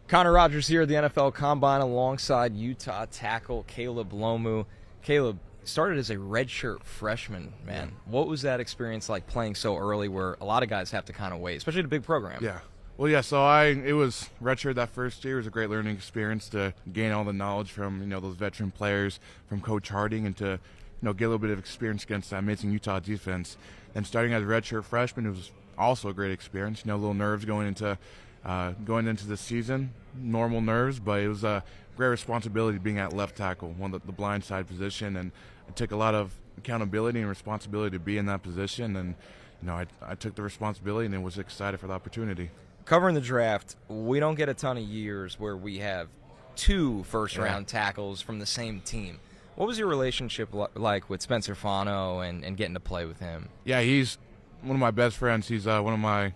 Connor Rogers here at the NFL Combine alongside Utah tackle Caleb Lomu. Caleb started as a redshirt freshman, man. What was that experience like playing so early where a lot of guys have to kind of wait, especially in a big program? Yeah. Well, yeah, so it was redshirt that first year. It was a great learning experience to gain all the knowledge from, those veteran players, from Coach Harding, and to, get a little bit of experience against that amazing Utah defense. And starting as a redshirt freshman, it was also a great experience. A little nerves going into the season, normal nerves, but it was a great responsibility being at left tackle, one of the blind side position, and it took a lot of accountability and responsibility to be in that position, and I took the responsibility and was excited for the opportunity. Covering the draft, we don't get a ton of years where we have two first-round tackles from the same team. What was your relationship like with Spencer Fano and getting to play with him? Yeah, he's one of my best friends. He's one of my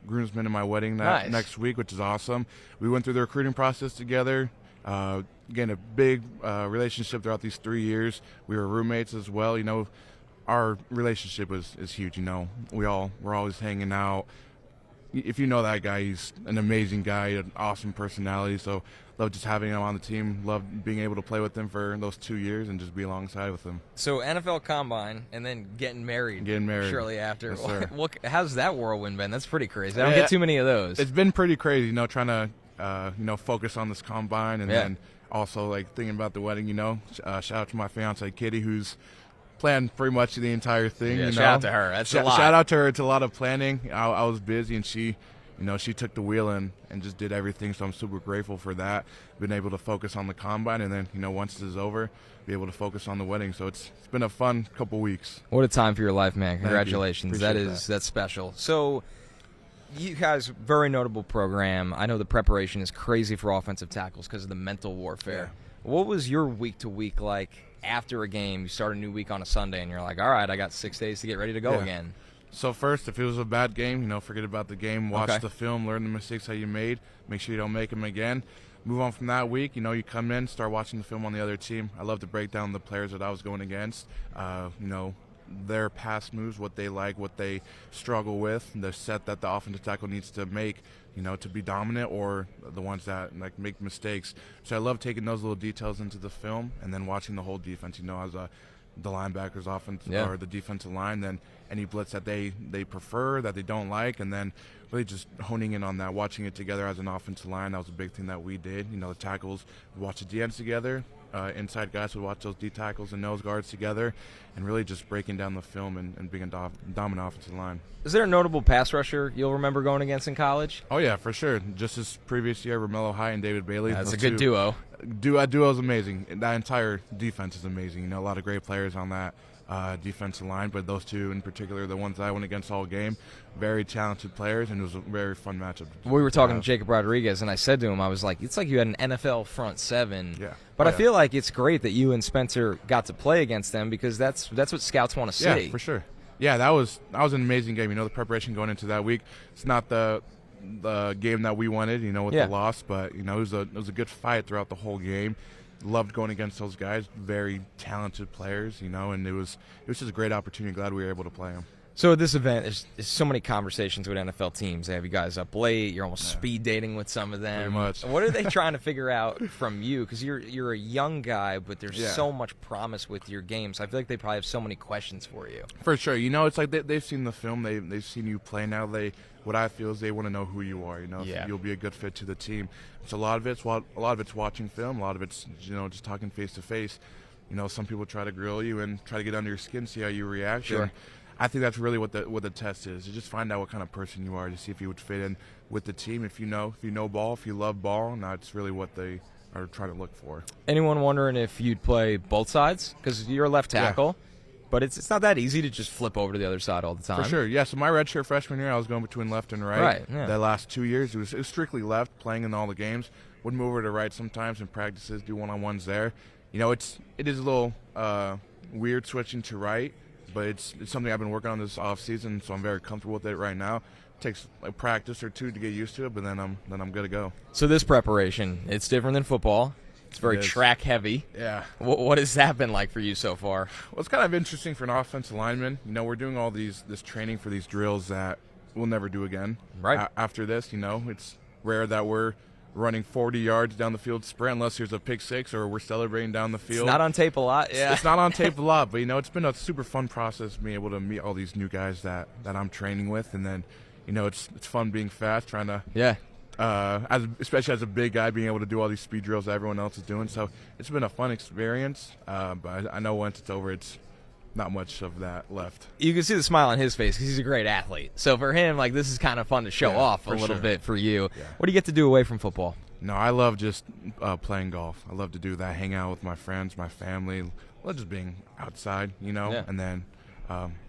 groomsmen in my wedding next week, which is awesome. We went through the recruiting process together, gained a big relationship throughout these 3 years. We were roommates as well. Our relationship is huge. We're always hanging out. If you know that guy, he's an amazing guy, an awesome personality. So love just having him on the team. Love being able to play with him for those 2 years and just be alongside with him. So NFL Combine and then getting married shortly after. Yes, sir. How's that whirlwind been? That's pretty crazy. I don't get too many of those. It's been pretty crazy, trying to focus on this combine and then also thinking about the wedding. Shout out to my fiance Kitty, who's planned pretty much the entire thing. Shout out to her. That's a lot. Shout out to her. It's a lot of planning. I was busy, and she took the wheel and just did everything. So I'm super grateful for that. Been able to focus on the combine, and then once this is over, be able to focus on the wedding. So it's been a fun couple weeks. What a time for your life, man! Congratulations. That's special. So you guys, very notable program. I know the preparation is crazy for offensive tackles because of the mental warfare. Yeah. What was your week to week like? After a game, you start a new week on a Sunday, and you're like, all right, I got 6 days to get ready to go again. So first, if it was a bad game, forget about the game. Watch the film, learn the mistakes that you made. Make sure you don't make them again. Move on from that week. You come in, start watching the film on the other team. I love to break down the players that I was going against. Their past moves, what they like, what they struggle with, the set that the offensive tackle needs to make, to be dominant, or the ones that make mistakes. So I love taking those little details into the film and then watching the whole defense. As the linebackers or the defensive line, then any blitz that they prefer, that they don't like, and then really just honing in on that, watching it together as an offensive line. That was a big thing that we did. The tackles would watch the DNs together. Inside guys would watch those D tackles and nose guards together, and really just breaking down the film and being a dominant offensive line. Is there a notable pass rusher you'll remember going against in college? Oh, yeah, for sure. Just this previous year, Romello High and David Bailey. That's a good duo. Duo is amazing. That entire defense is amazing. A lot of great players on that defensive line, but those two in particular, the ones that I went against all game, very talented players, and it was a very fun matchup. We were talking to Jacob Rodriguez, and I said to him, I was like, it's like you had an NFL front seven. Yeah. But I feel like it's great that you and Spencer got to play against them because that's what scouts want to see. Yeah, for sure. Yeah, that was an amazing game. The preparation going into that week, it's not the game that we wanted, with the loss, but it was a good fight throughout the whole game. Loved going against those guys, very talented players, and it was just a great opportunity. Glad we were able to play them. So at this event, there's so many conversations with NFL teams. They have you guys up late. You're almost speed dating with some of them. Pretty much. What are they trying to figure out from you? Because you're a young guy, but there's so much promise with your game. So I feel like they probably have so many questions for you. For sure. It's like they've seen the film. They've seen you play now. What I feel is they want to know who you are. If you'll be a good fit to the team. So a lot of it's watching film. A lot of it's just talking face to face. Some people try to grill you and try to get under your skin, see how you react. Sure. And I think that's really what the test is. To just find out what kind of person you are, to see if you would fit in with the team. If you know ball, if you love ball, and that's really what they are trying to look for. Anyone wondering if you'd play both sides? Because you're a left tackle. Yeah. But it's not that easy to just flip over to the other side all the time. For sure, yeah. So my redshirt freshman year, I was going between left and right. Right, yeah. The last 2 years, it was strictly left, playing in all the games. Would move over to right sometimes in practices, do one-on-ones there. It is a little weird switching to right, but it's something I've been working on this off season, so I'm very comfortable with it right now. It takes a practice or two to get used to it, but then I'm good to go. So this preparation, it's different than football. It's very track heavy. Yeah. What has that been like for you so far? Well, it's kind of interesting for an offensive lineman. We're doing all this training for these drills that we'll never do again. Right. After this, it's rare that we're running 40 yards down the field sprint unless there's a pick six or we're celebrating down the field. It's not on tape a lot, yeah. It's not on tape a lot, but, it's been a super fun process being able to meet all these new guys that I'm training with. And then, it's fun being fast, trying to especially as a big guy, being able to do all these speed drills that everyone else is doing. So it's been a fun experience, but I know once it's over, it's not much of that left. You can see the smile on his face because he's a great athlete. So for him, this is kind of fun to show off a little bit for you. Yeah. What do you get to do away from football? No, I love just playing golf. I love to do that, hang out with my friends, my family. I love just being outside, and then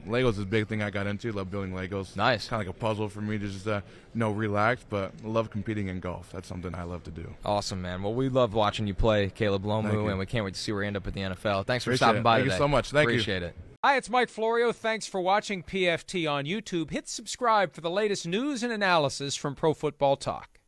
Legos is a big thing I got into. Love building Legos. Nice. Kind of like a puzzle for me to just, relax, but I love competing in golf. That's something I love to do. Awesome, man. Well, we love watching you play, Caleb Lomu, and we can't wait to see where you end up at the NFL. Thanks for stopping by today. Thank you so much. Thank you. Appreciate it. Hi, it's Mike Florio. Thanks for watching PFT on YouTube. Hit subscribe for the latest news and analysis from Pro Football Talk.